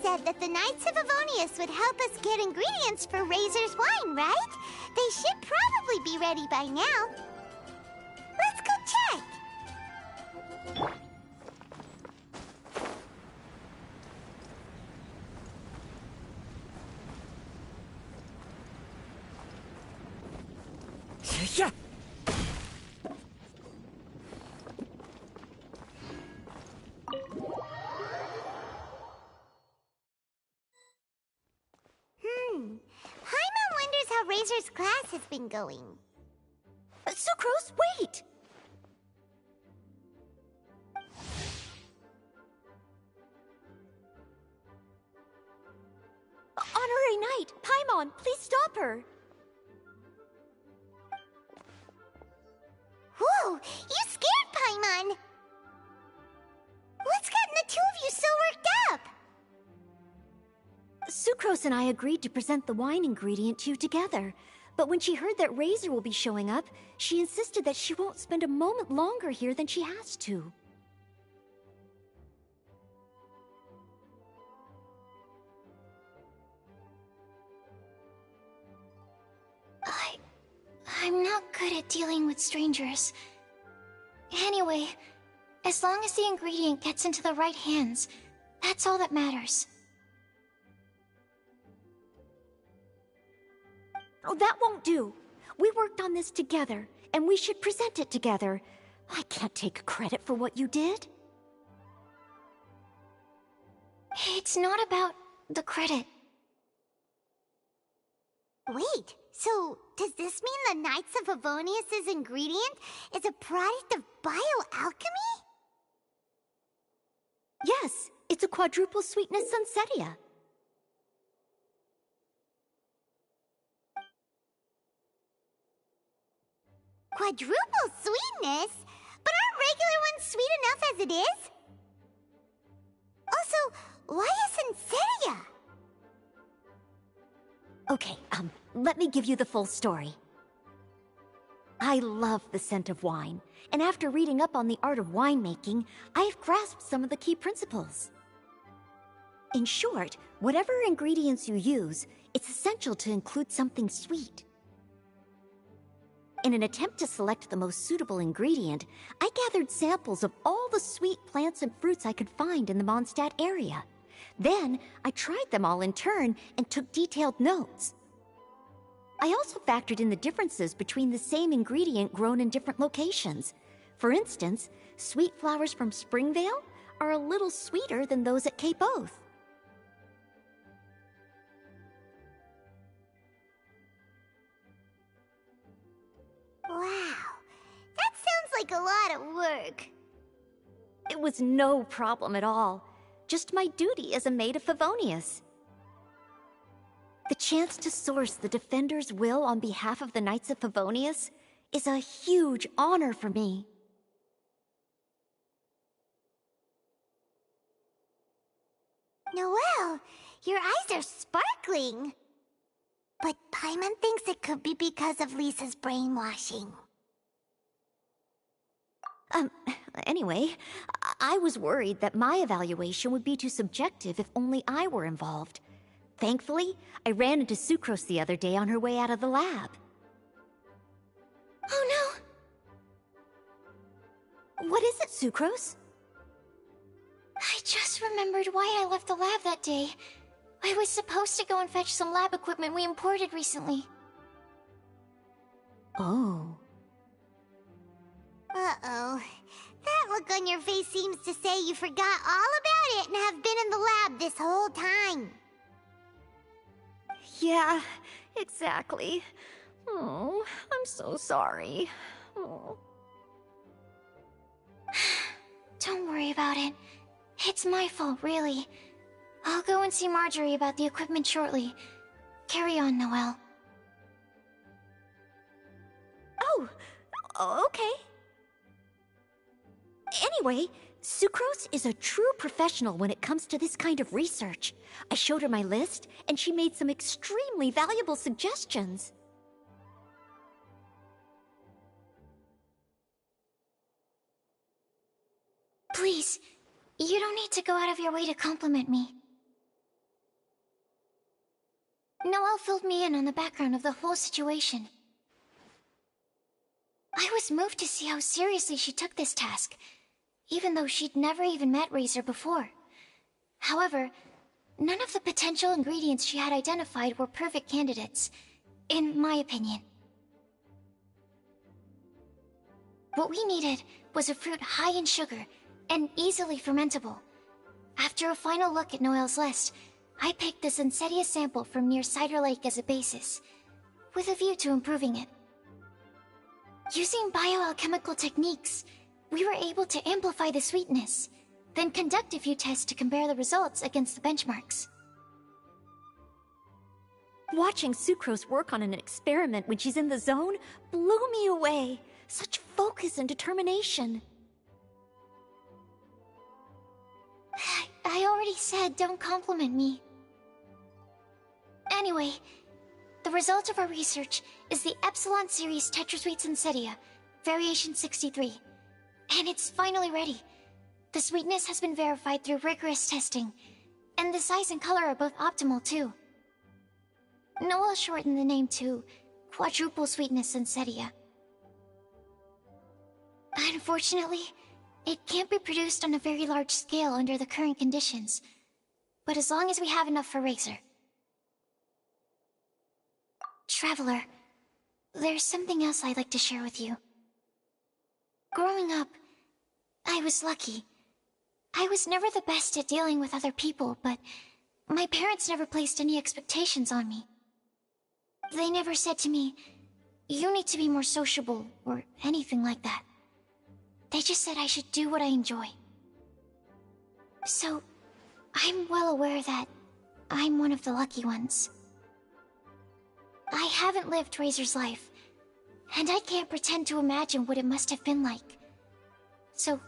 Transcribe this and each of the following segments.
said that the Knights of Avonius would help us get ingredients for Razor's wine, right? They should probably be ready by now. Let's go check. Yeah. Paimon wonders how Razor's class has been going. Sucrose, wait! Honorary Knight, Paimon, please stop her! Whoa! You scared Paimon! What's gotten the two of you so worked up? Sucrose and I agreed to present the wine ingredient to you together. But when she heard that Razor will be showing up, she insisted that she won't spend a moment longer here than she has to. I'm not good at dealing with strangers. Anyway, as long as the ingredient gets into the right hands, that's all that matters. Oh, that won't do. We worked on this together, and we should present it together. I can't take credit for what you did. It's not about the credit. Wait, so does this mean the Knights of Avonius' ingredient is a product of bioalchemy? Yes, it's a quadruple sweetness sunsetia. Quadruple sweetness? But aren't regular ones sweet enough as it is? Also, why a sunsetia? Okay, let me give you the full story. I love the scent of wine, and after reading up on the art of winemaking, I have grasped some of the key principles. In short, whatever ingredients you use, it's essential to include something sweet. In an attempt to select the most suitable ingredient, I gathered samples of all the sweet plants and fruits I could find in the Mondstadt area. Then, I tried them all in turn and took detailed notes. I also factored in the differences between the same ingredient grown in different locations. For instance, sweet flowers from Springvale are a little sweeter than those at Cape Oath. Wow, that sounds like a lot of work. It was no problem at all. Just my duty as a maid of Favonius. The chance to source the Defender's will on behalf of the Knights of Favonius is a huge honor for me. Noelle, your eyes are sparkling. But Paimon thinks it could be because of Lisa's brainwashing. Anyway, I was worried that my evaluation would be too subjective if only I were involved. Thankfully, I ran into Sucrose the other day on her way out of the lab. Oh no! What is it, Sucrose? I just remembered why I left the lab that day. I was supposed to go and fetch some lab equipment we imported recently. Oh. Uh-oh. That look on your face seems to say you forgot all about it and have been in the lab this whole time. Yeah, exactly. Oh, I'm so sorry. Oh. Don't worry about it. It's my fault, really. I'll go and see Marjorie about the equipment shortly. Carry on, Noelle. Oh, okay. Anyway, Sucrose is a true professional when it comes to this kind of research. I showed her my list, and she made some extremely valuable suggestions. Please, you don't need to go out of your way to compliment me. Noelle filled me in on the background of the whole situation. I was moved to see how seriously she took this task, even though she'd never even met Razor before. However, none of the potential ingredients she had identified were perfect candidates, in my opinion. What we needed was a fruit high in sugar and easily fermentable. After a final look at Noelle's list, I picked the Sunsetia sample from near Cider Lake as a basis, with a view to improving it. Using bioalchemical techniques, we were able to amplify the sweetness, then conduct a few tests to compare the results against the benchmarks. Watching Sucrose work on an experiment when she's in the zone blew me away. Such focus and determination. I already said don't compliment me. Anyway, the result of our research is the Epsilon Series Tetrasweet Sunsetia, Variation 63. And it's finally ready. The sweetness has been verified through rigorous testing, and the size and color are both optimal too. Noelle shortened the name to Quadruple Sweetness Sunsetia. Unfortunately, it can't be produced on a very large scale under the current conditions, but as long as we have enough for Razor. Traveler, there's something else I'd like to share with you. Growing up, I was lucky. I was never the best at dealing with other people, but my parents never placed any expectations on me. They never said to me, "You need to be more sociable," or anything like that. They just said I should do what I enjoy. So, I'm well aware that I'm one of the lucky ones. I haven't lived Razor's life, and I can't pretend to imagine what it must have been like. So,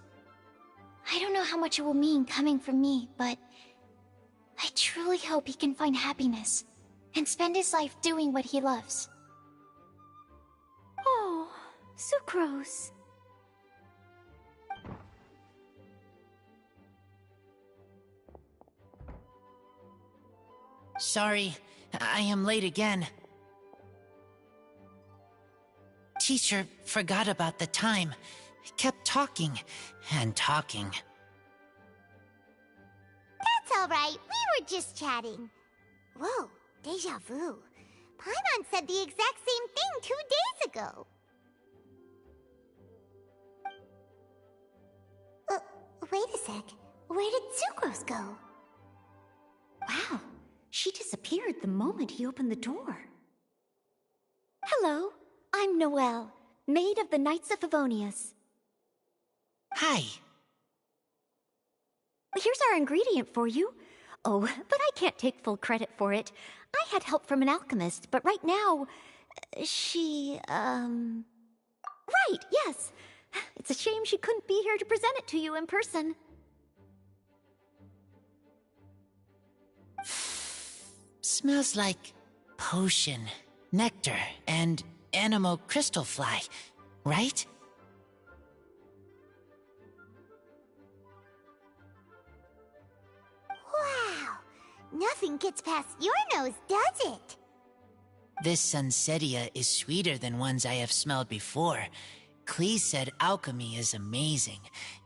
I don't know how much it will mean coming from me, but I truly hope he can find happiness and spend his life doing what he loves. Oh, Sucrose. Sorry, I am late again. Teacher forgot about the time. Kept talking and talking. That's all right. We were just chatting. Whoa, deja vu. Paimon said the exact same thing 2 days ago. Wait a sec. Where did Sucrose go? Wow, she disappeared the moment he opened the door. Hello, I'm Noelle, maid of the Knights of Favonius. Hi. Here's our ingredient for you. Oh, but I can't take full credit for it. I had help from an alchemist, but right now, Right, yes. It's a shame she couldn't be here to present it to you in person. Smells like potion, nectar, and anemo crystal fly, right? Wow. Nothing gets past your nose, does it? This Sunsetia is sweeter than ones I have smelled before. Clee said alchemy is amazing.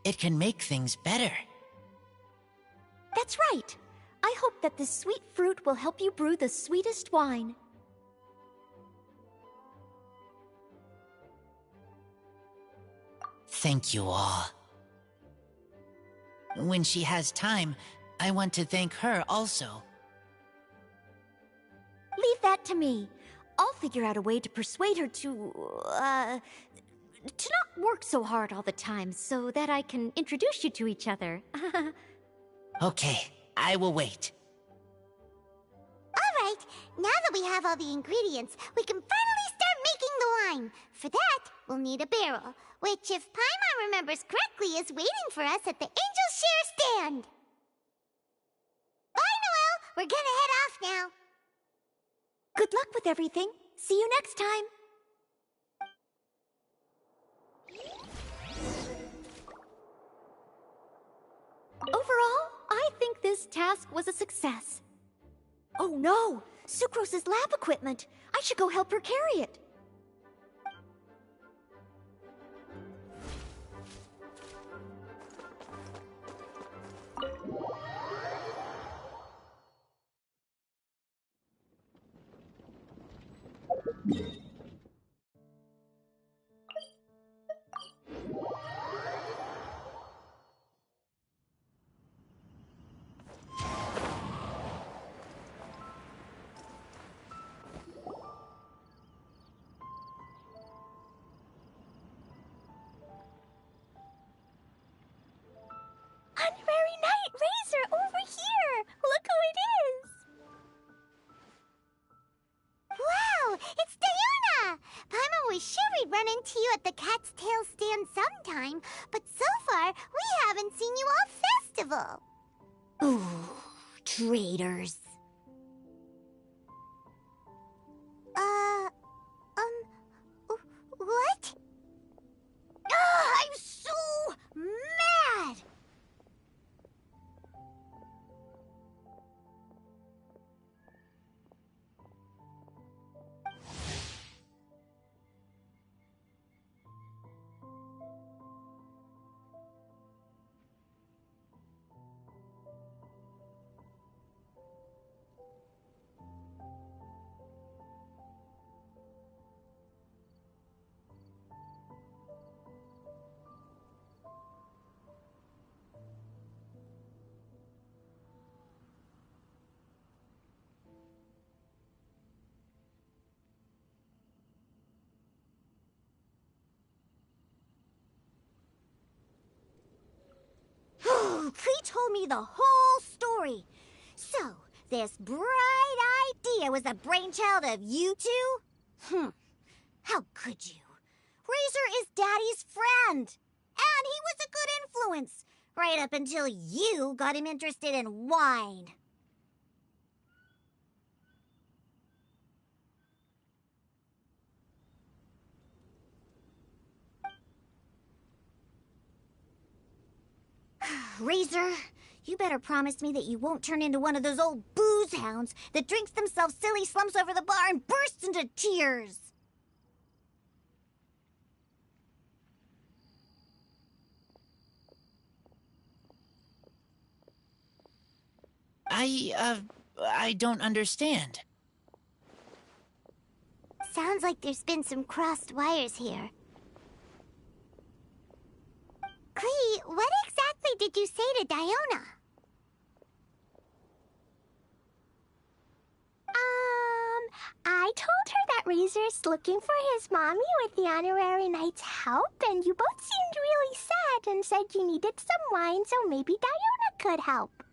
It can make things better. That's right. I hope that this sweet fruit will help you brew the sweetest wine. Thank you all. When she has time, I want to thank her also. Leave that to me. I'll figure out a way to persuade her to not work so hard all the time so that I can introduce you to each other. Okay, I will wait. All right, now that we have all the ingredients, we can finally start making the wine. For that, we'll need a barrel, which, if Paimon remembers correctly, is waiting for us at the Angel Share stand. Bye, Noelle. We're gonna head off now. Good luck with everything. See you next time. Overall, I think this task was a success. Oh no! Sucrose's lab equipment. I should go help her carry it. Honorary Knight Razor, over here! Look who it is! Wow, it's Diona! Paimon was sure we'd run into you at the Cat's Tail stand sometime, but so far, we haven't seen you all festival. Ooh, traitors. What? I'm so mad! Klee told me the whole story. So, this bright idea was the brainchild of you two? How could you? Razor is Daddy's friend. And he was a good influence. Right up until you got him interested in wine. Razor, you better promise me that you won't turn into one of those old booze hounds that drinks themselves silly, slumps over the bar, and bursts into tears. I don't understand. Sounds like there's been some crossed wires here. Klee, what exactly did you say to Diona? I told her that Razor's looking for his mommy with the Honorary Knight's help, and you both seemed really sad and said you needed some wine, so maybe Diona could help.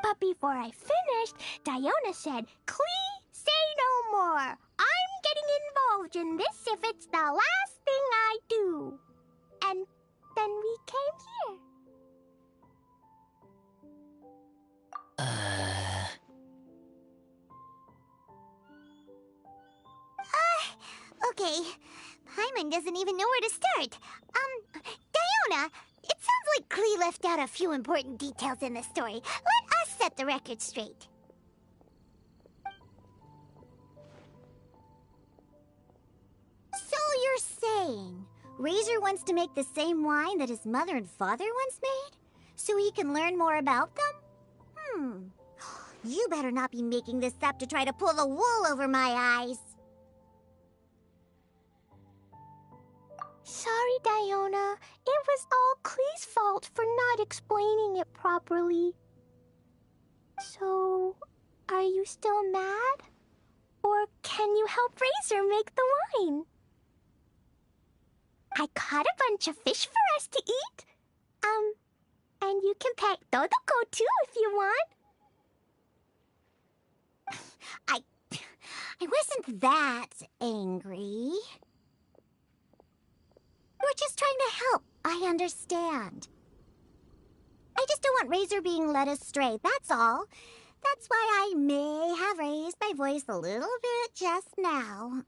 But before I finished, Diona said, "Klee, say no more. I'm getting involved in this if it's the last thing I do." And then we came here. Okay. Paimon doesn't even know where to start. Diona, it sounds like Klee left out a few important details in the story. Let us set the record straight. So you're saying Razor wants to make the same wine that his mother and father once made? So he can learn more about them? You better not be making this up to try to pull the wool over my eyes. Sorry, Diona. It was all Klee's fault for not explaining it properly. So, are you still mad? Or can you help Razor make the wine? I caught a bunch of fish for us to eat. And you can pet Dodoko too if you want. I wasn't that angry. We're just trying to help. I understand. I just don't want Razor being led astray, that's all. That's why I may have raised my voice a little bit just now.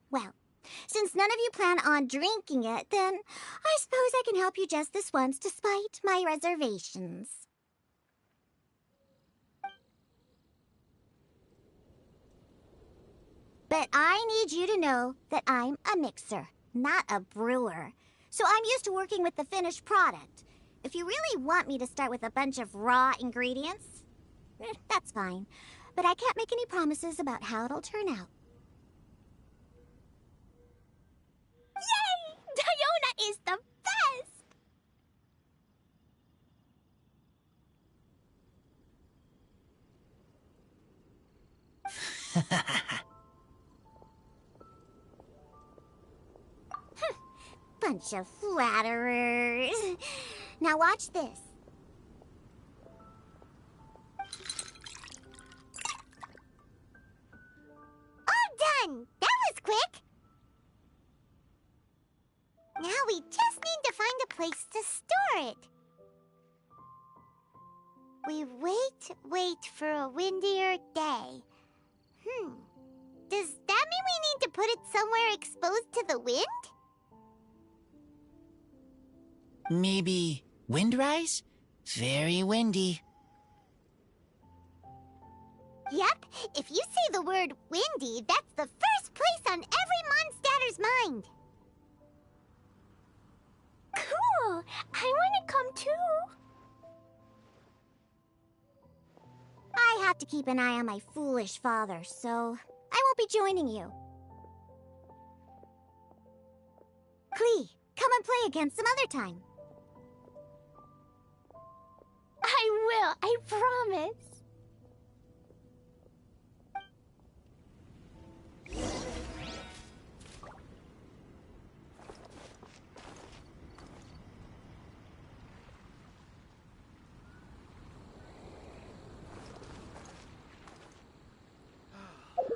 Well, since none of you plan on drinking it, then I suppose I can help you just this once despite my reservations. But I need you to know that I'm a mixer, not a brewer. So I'm used to working with the finished product. If you really want me to start with a bunch of raw ingredients, that's fine. But I can't make any promises about how it'll turn out. Yay! Diona is the best! Bunch of flatterers. Now watch this. All done! That was quick! Now we just need to find a place to store it. We wait for a windier day. Does that mean we need to put it somewhere exposed to the wind? Maybe windrise? Very windy. Yep, if you say the word windy, that's the first place on every Mondstatter's mind. Cool! I want to come too. I have to keep an eye on my foolish father, so I won't be joining you. Klee, come and play again some other time. I will, I promise.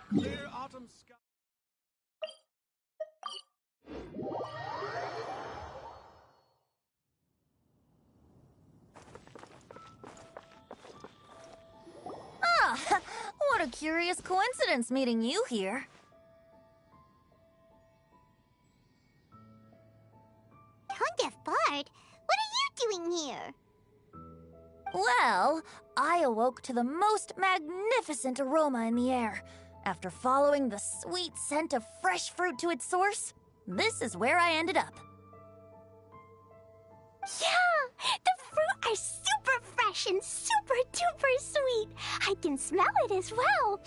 Clear autumn sky. What a curious coincidence meeting you here. Don't get bored. What are you doing here? Well, I awoke to the most magnificent aroma in the air. After following the sweet scent of fresh fruit to its source, this is where I ended up. Yeah! The fruit are super fresh and super duper sweet. I can smell it as well.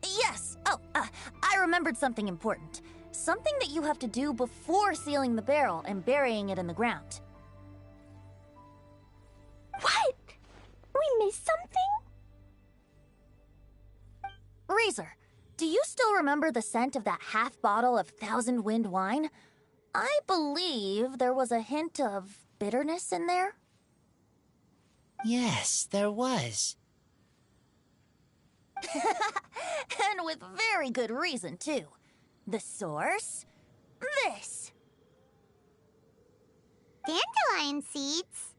Yes! Oh, I remembered something important. Something that you have to do before sealing the barrel and burying it in the ground. What? We missed something? Razor, do you still remember the scent of that half bottle of Thousand Wind wine? I believe there was a hint of bitterness in there. Yes, there was. And with very good reason, too. The source? This! Dandelion seeds?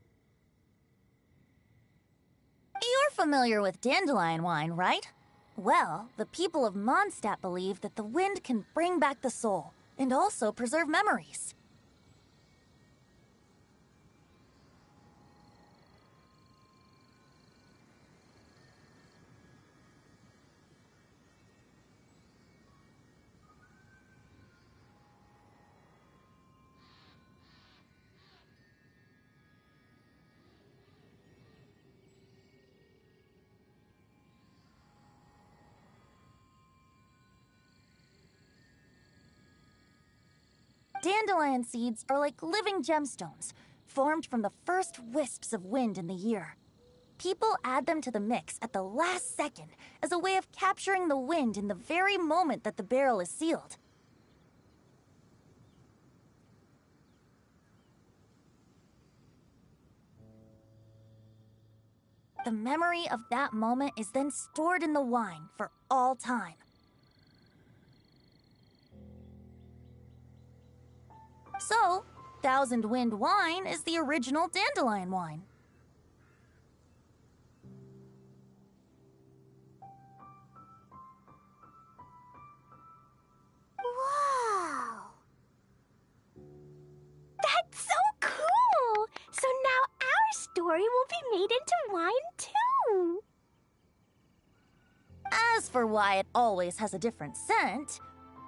You're familiar with dandelion wine, right? Well, the people of Mondstadt believe that the wind can bring back the soul, and also preserve memories. Dandelion seeds are like living gemstones, formed from the first wisps of wind in the year. People add them to the mix at the last second as a way of capturing the wind in the very moment that the barrel is sealed. The memory of that moment is then stored in the wine for all time. So, Thousand Wind wine is the original dandelion wine. Whoa! That's so cool! So now our story will be made into wine too! As for why it always has a different scent,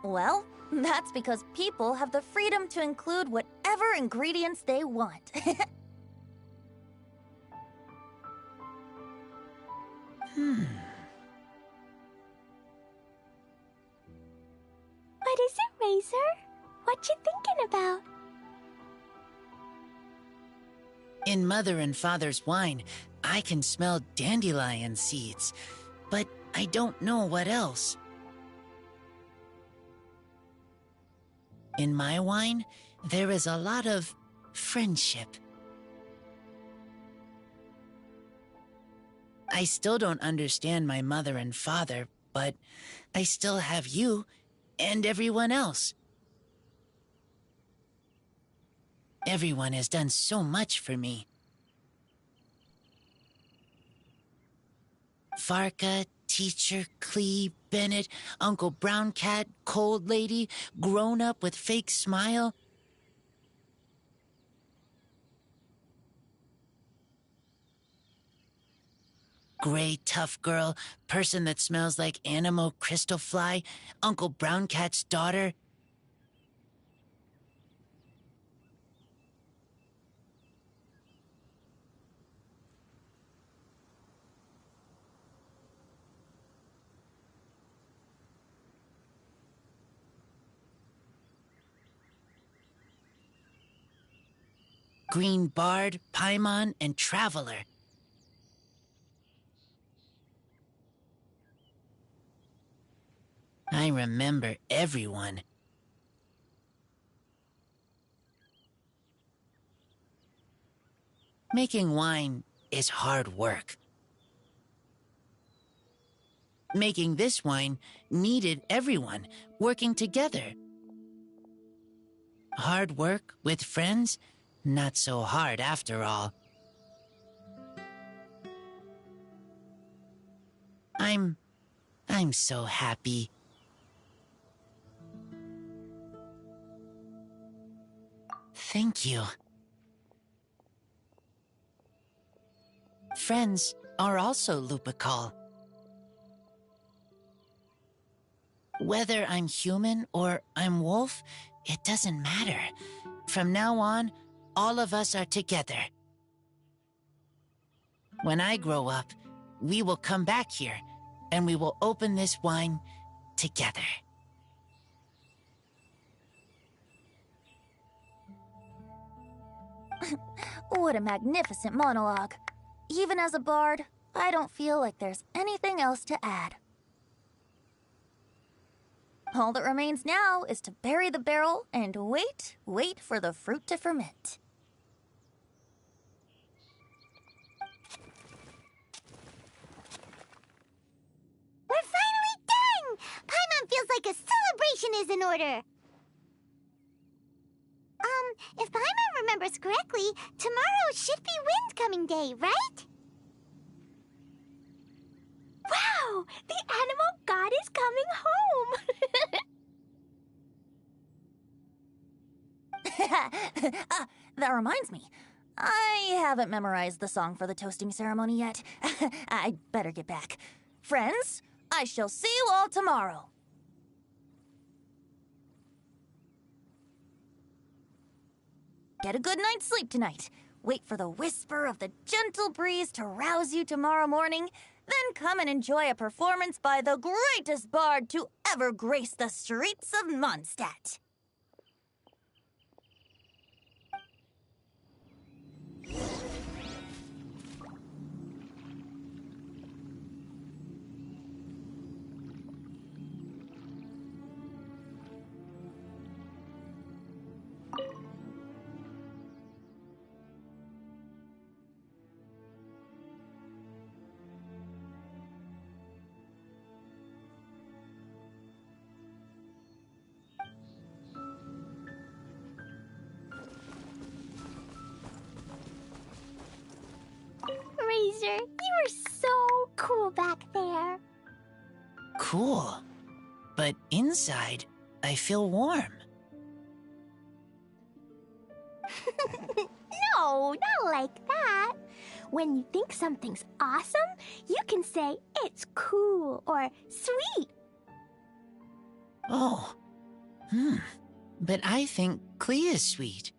well, that's because people have the freedom to include whatever ingredients they want. What is it, Razor? What you thinking about? In Mother and Father's wine, I can smell dandelion seeds, but I don't know what else. In my wine, there is a lot of friendship. I still don't understand my mother and father, but I still have you and everyone else. Everyone has done so much for me. Farka, Teacher, Clee, Bennett, Uncle Brown Cat, Cold Lady, Grown Up with Fake Smile. Gray Tough Girl, Person That Smells Like Animo Crystal Fly, Uncle Brown Cat's daughter. Green Bard, Paimon, and Traveler. I remember everyone. Making wine is hard work. Making this wine needed everyone working together. Hard work with friends? Not so hard after all. I'm so happy. Thank you. Friends are also Lupical. Whether I'm human or I'm wolf, it doesn't matter. From now on, all of us are together. When I grow up, we will come back here, and we will open this wine together. What a magnificent monologue. Even as a bard, I don't feel like there's anything else to add. All that remains now is to bury the barrel and wait for the fruit to ferment. We're finally done! Paimon feels like a celebration is in order. If Paimon remembers correctly, tomorrow should be Wind-Coming Day, right? Wow! The animal god is coming home! That reminds me. I haven't memorized the song for the toasting ceremony yet. I'd better get back. Friends, I shall see you all tomorrow. Get a good night's sleep tonight. Wait for the whisper of the gentle breeze to rouse you tomorrow morning. Then come and enjoy a performance by the greatest bard to ever grace the streets of Mondstadt. Razor, you were so cool back there. Cool. But inside, I feel warm. No, not like that. When you think something's awesome, you can say it's cool or sweet. Oh. But I think Clea is sweet.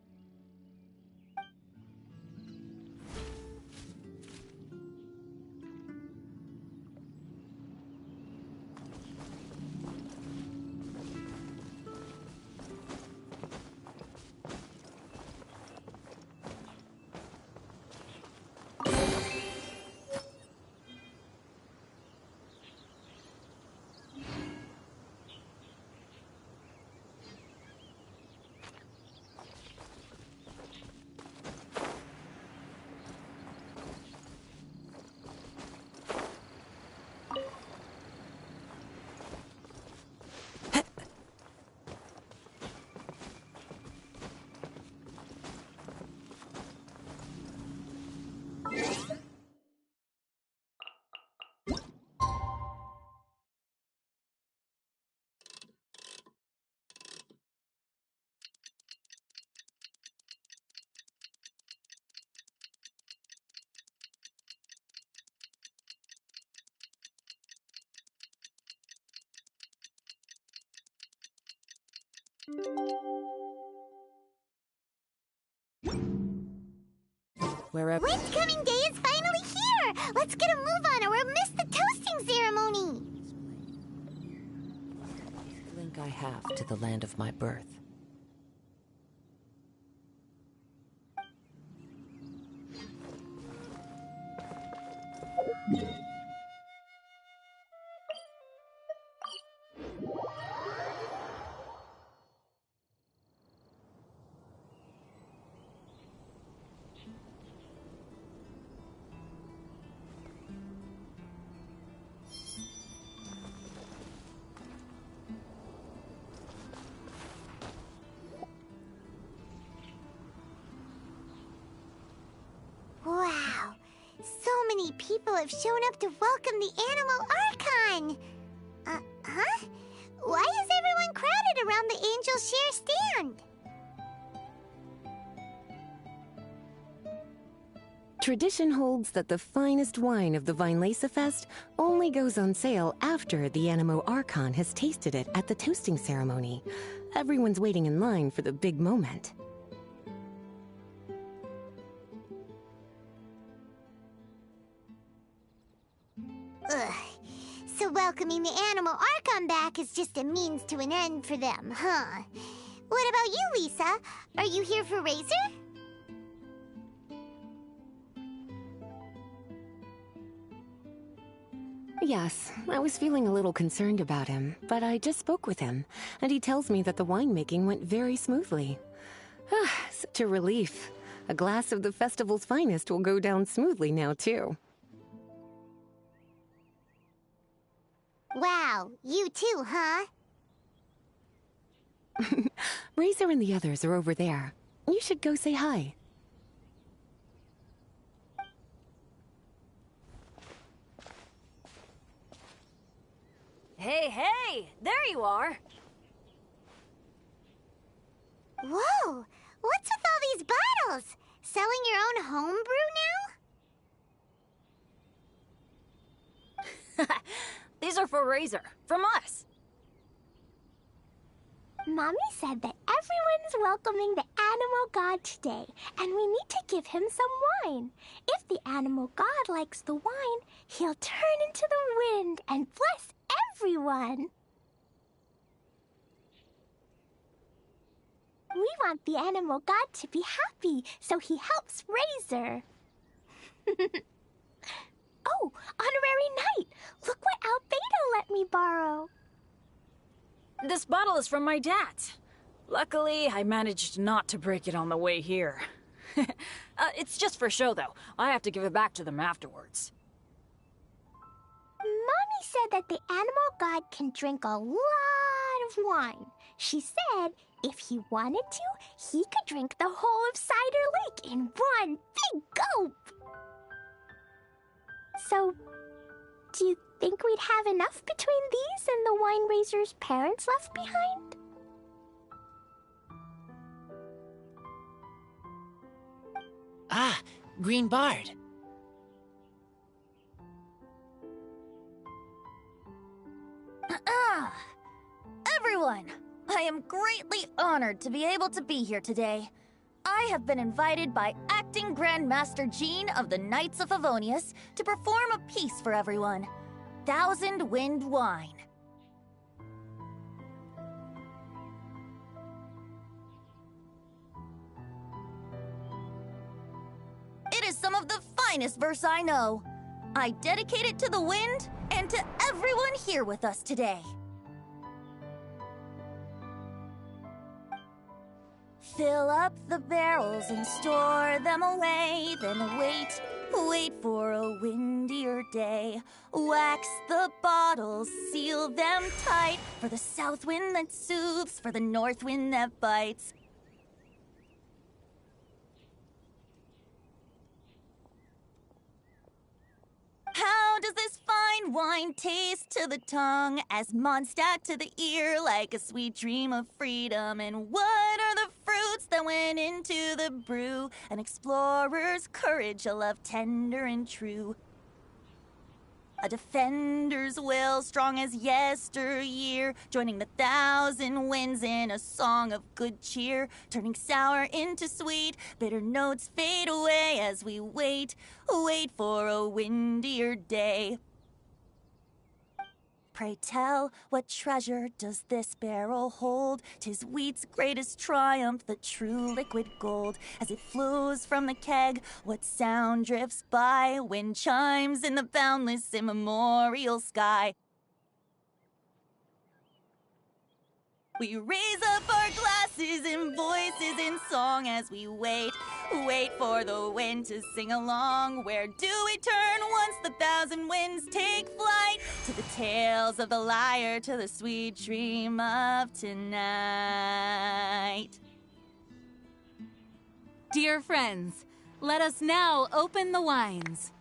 Wherever. Wind-coming day is finally here! Let's get a move on or we'll miss the toasting ceremony! Link I have to the land of my birth. Wow, so many people have shown up to welcome the Animal Archon! Huh? Why is everyone crowded around the Angel Share stand? Tradition holds that the finest wine of the Vinelasa Fest only goes on sale after the Animo Archon has tasted it at the toasting ceremony. Everyone's waiting in line for the big moment. Ugh. So welcoming the Animal Archon back is just a means to an end for them, huh? What about you, Lisa? Are you here for Razor? Yes, I was feeling a little concerned about him, but I just spoke with him, and he tells me that the winemaking went very smoothly. Such a relief. A glass of the festival's finest will go down smoothly now, too. Wow, you too, huh? Razor and the others are over there. You should go say hi. Hey, hey! There you are! Whoa! What's with all these bottles? Selling your own homebrew now? These are for Razor, from us. Mommy said that everyone's welcoming the Animal God today, and we need to give him some wine. If the Animal God likes the wine, he'll turn into the wind and bless everyone. We want the Animal God to be happy, so he helps Razor. Oh, Honorary Knight! Look what Albedo let me borrow. This bottle is from my dad. Luckily, I managed not to break it on the way here. It's just for show, though. I have to give it back to them afterwards. Mommy said that the Animal God can drink a lot of wine. She said if he wanted to, he could drink the whole of Cider Lake in one big gulp. So, do you think we'd have enough between these and the wine raiser's parents left behind? Ah, Green Bard. Everyone, I am greatly honored to be able to be here today. I have been invited by Acting Grandmaster Jean of the Knights of Favonius to perform a piece for everyone. Thousand Wind Wine. It is some of the finest verse I know. I dedicate it to the wind and to everyone here with us today. Fill up the barrels and store them away, then wait for a windier day. Wax the bottles, seal them tight, for the south wind that soothes, for the north wind that bites. How does this fine wine taste to the tongue, as Mondstadt to the ear, like a sweet dream of freedom? And what are the fruits that went into the brew? An explorer's courage, a love tender and true. A defender's will, strong as yesteryear, joining the thousand winds in a song of good cheer, turning sour into sweet, bitter notes fade away as we wait for a windier day. Pray tell, what treasure does this barrel hold? 'Tis wheat's greatest triumph, the true liquid gold. As it flows from the keg, what sound drifts by? Wind chimes in the boundless, immemorial sky. We raise up our glasses and voices in song as we wait for the wind to sing along. Where do we turn once the thousand winds take flight? To the tales of the lyre, to the sweet dream of tonight. Dear friends, let us now open the wines.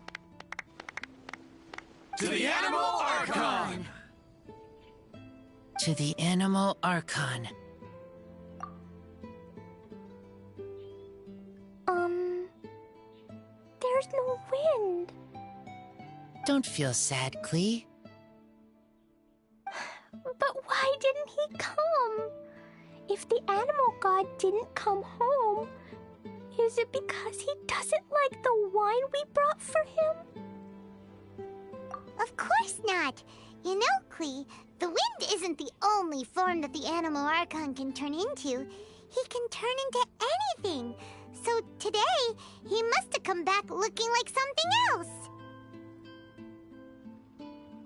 To the Animal Archon! To the Animal Archon. There's no wind. Don't feel sad, Klee. But why didn't he come? If the animal god didn't come home, is it because he doesn't like the wine we brought for him? Of course not. You know, Klee, the wind isn't the only form that the Animal Archon can turn into. He can turn into anything. So today, he must have come back looking like something else.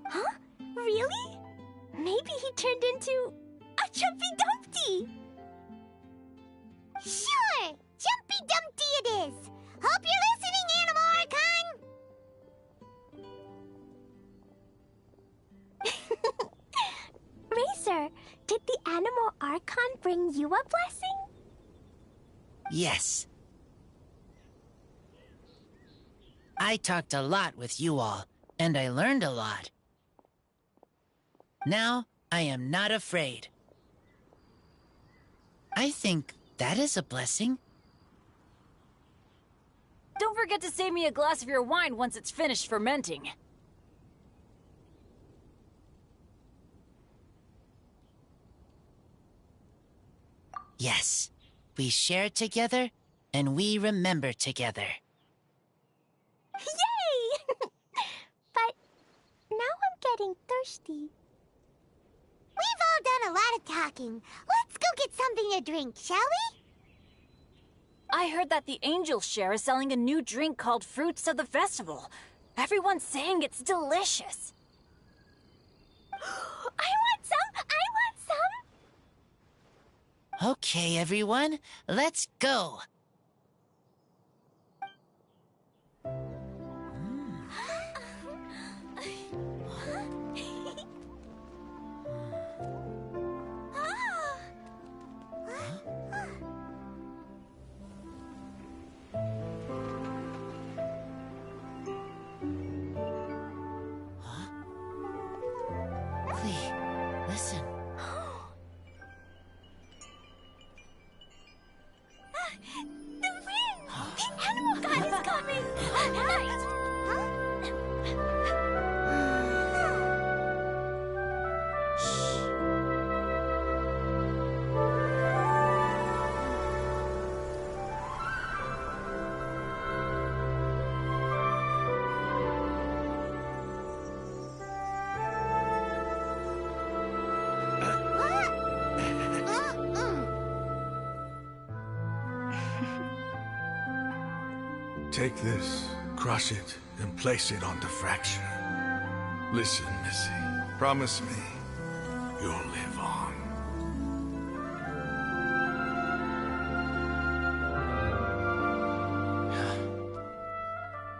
Huh? Really? Maybe he turned into a Jumpy Dumpty. Sure! Jumpy Dumpty it is! Hope you're listening, Animal Archon! Racer, did the Animal Archon bring you a blessing? Yes. I talked a lot with you all, and I learned a lot. Now, I am not afraid. I think that is a blessing. Don't forget to save me a glass of your wine once it's finished fermenting. Yes, we share together, and we remember together. Yay! But now I'm getting thirsty. We've all done a lot of talking. Let's go get something to drink, shall we? I heard that the Angel Share is selling a new drink called Fruits of the Festival. Everyone's saying it's delicious. I want some! I want some! Okay, everyone, let's go. Take this, crush it, and place it on the fracture. Listen, Missy. Promise me you'll live on.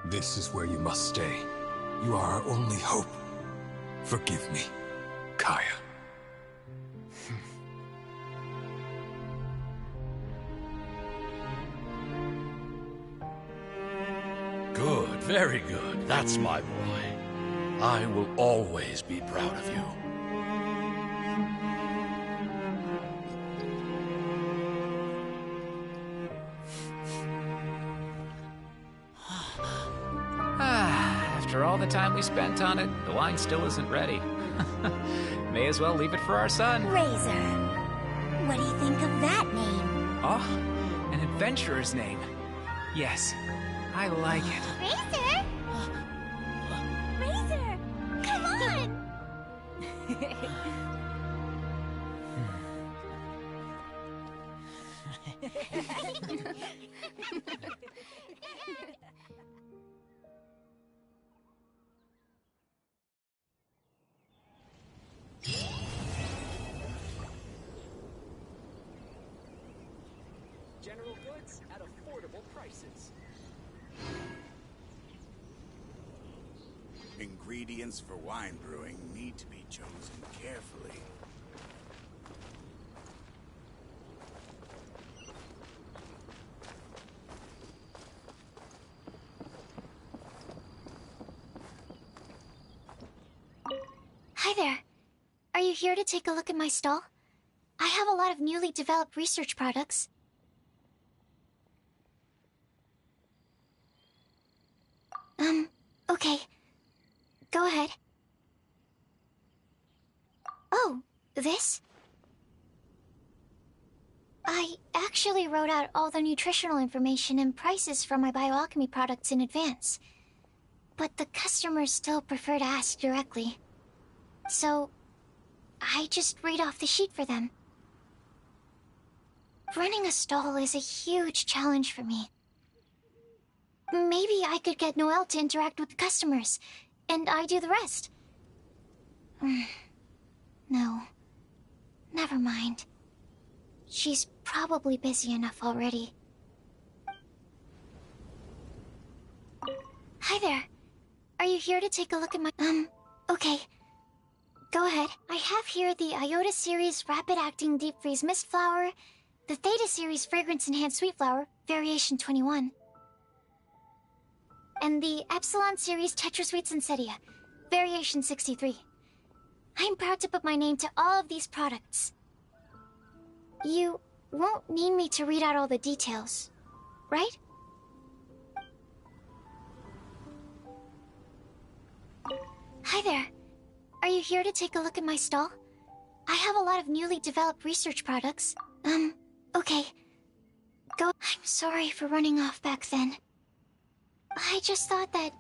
This is where you must stay. You are our only hope. Forgive me, Kaya. Good, very good. That's my boy. I will always be proud of you. After all the time we spent on it, the wine still isn't ready. May as well leave it for our son. Razor. What do you think of that name? Oh, an adventurer's name. Yes, I like it. Razor? Razor! Come on! General goods at affordable prices. Ingredients for wine brewing need to be chosen carefully. Hi there. Are you here to take a look at my stall? I have a lot of newly developed research products. Okay. Go ahead. Oh, this? I actually wrote out all the nutritional information and prices for my bioalchemy products in advance. But the customers still prefer to ask directly. So, I just read off the sheet for them. Running a stall is a huge challenge for me. Maybe I could get Noelle to interact with the customers, and I do the rest. No. Never mind. She's probably busy enough already. Hi there. Are you here to take a look at my... okay. Go ahead. I have here the Iota Series Rapid Acting Deep Freeze Mist Flower, the Theta Series Fragrance Enhanced Sweet Flower, Variation 21, and the Epsilon Series Tetrasweet Sensetia, Variation 63. I'm proud to put my name to all of these products. You won't need me to read out all the details, right? Hi there. Are you here to take a look at my stall? I have a lot of newly developed research products. Okay. Go. I'm sorry for running off back then. I just thought that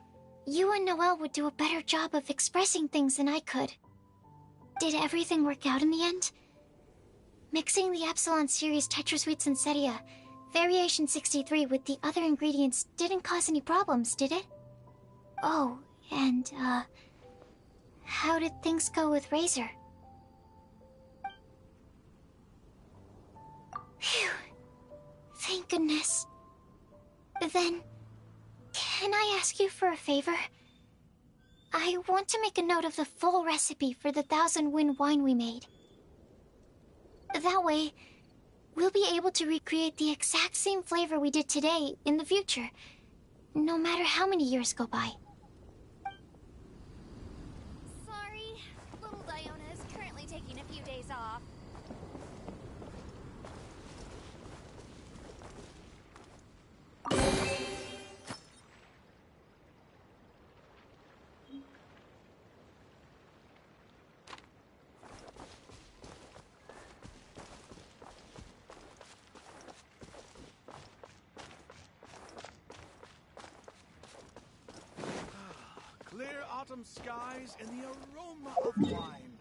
you and Noelle would do a better job of expressing things than I could. Did everything work out in the end? Mixing the Epsilon Series Tetrasweet Sensetia, Variation 63 with the other ingredients didn't cause any problems, did it? Oh, and, how did things go with Razor? Phew. Thank goodness. Then, can I ask you for a favor? I want to make a note of the full recipe for the 1000 Wind wine we made. That way, we'll be able to recreate the exact same flavor we did today in the future, no matter how many years go by. Sorry, little Diona is currently taking a few days off. Clear autumn skies and the aroma of wine.